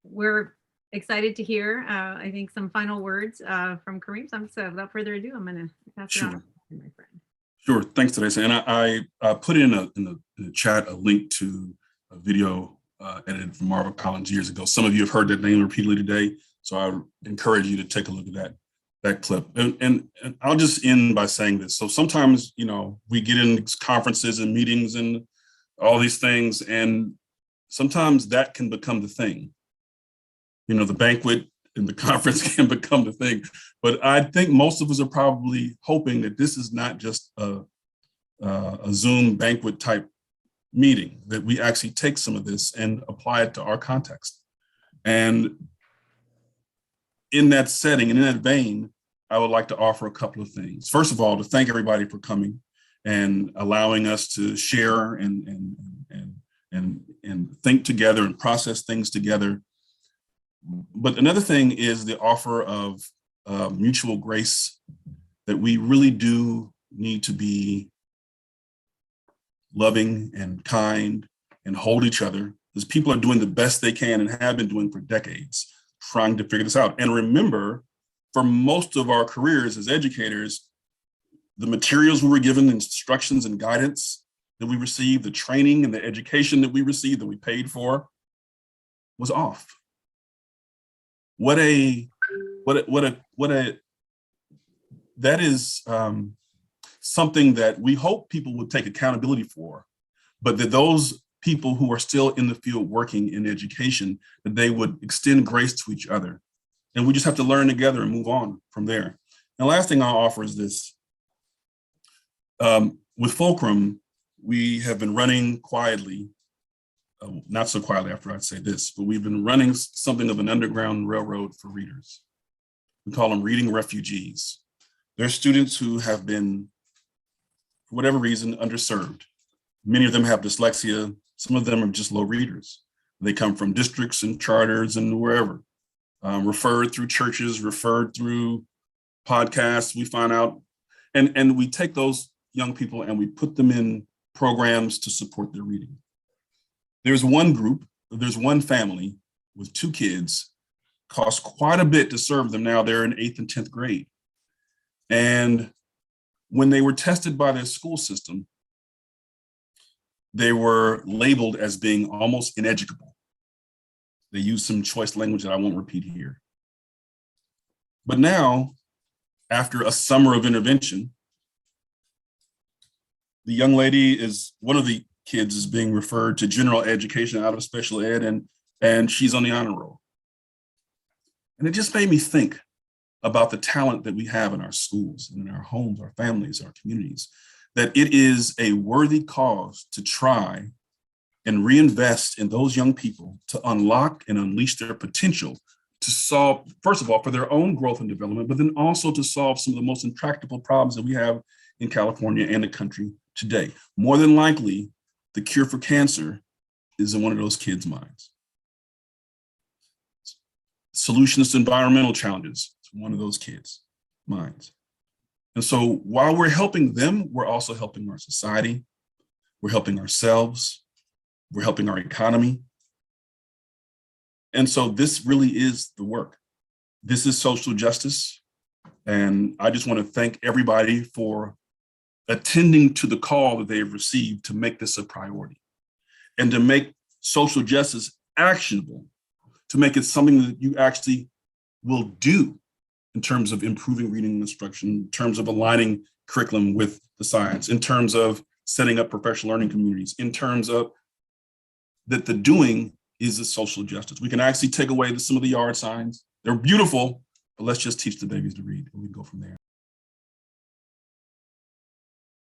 we're excited to hear, I think, some final words from Kareem. So without further ado, I'm going to pass it on to my friend. Sure. Thanks, Teresa. And I put in the chat a link to a video edited from Marva Collins years ago. Some of you have heard that name repeatedly today, so I encourage you to take a look at that clip. And I'll just end by saying this. So sometimes, we get in conferences and meetings and all these things, and sometimes that can become the thing. The banquet and the conference can become the thing. But I think most of us are probably hoping that this is not just a Zoom banquet type meeting, that we actually take some of this and apply it to our context. And in that setting and in that vein, I would like to offer a couple of things. First of all, to thank everybody for coming and allowing us to share and think together and process things together. But another thing is the offer of mutual grace, that we really do need to be loving and kind and hold each other, because people are doing the best they can and have been doing for decades, trying to figure this out. And remember, for most of our careers as educators, the materials we were given, the instructions and guidance that we received, the training and the education that we received that we paid for was off. That is something that we hope people would take accountability for, but that those people who are still in the field working in education, that they would extend grace to each other. And we just have to learn together and move on from there. And the last thing I'll offer is this. With FULCRUM, we have been running quietly, not so quietly after I'd say this, but we've been running something of an underground railroad for readers. We call them reading refugees. They're students who have been, for whatever reason, underserved. Many of them have dyslexia. Some of them are just low readers. They come from districts and charters and wherever, referred through churches, referred through podcasts. We find out, and we take those young people and we put them in programs to support their reading. There's one group, there's one family with 2 kids, costs quite a bit to serve them. Now they're in 8th and 10th grade. And when they were tested by their school system, they were labeled as being almost ineducable. They used some choice language that I won't repeat here. But now, after a summer of intervention, the young lady is, one of the kids is being referred to general education out of special ed, and she's on the honor roll. And it just made me think about the talent that we have in our schools and in our homes, our families, our communities, that it is a worthy cause to try and reinvest in those young people to unlock and unleash their potential to solve, first of all, for their own growth and development, but then also to solve some of the most intractable problems that we have in California and the country today. More than likely, the cure for cancer is in one of those kids' minds. Solutions to environmental challenges, it's one of those kids' minds. And so while we're helping them, we're also helping our society, we're helping ourselves, we're helping our economy. And so this really is the work. This is social justice. And I just want to thank everybody for attending to the call that they have received to make this a priority and to make social justice actionable, to make it something that you actually will do in terms of improving reading instruction, in terms of aligning curriculum with the science, in terms of setting up professional learning communities, in terms of that the doing is a social justice. We can actually take away some of the yard signs. They're beautiful, but let's just teach the babies to read and we can go from there.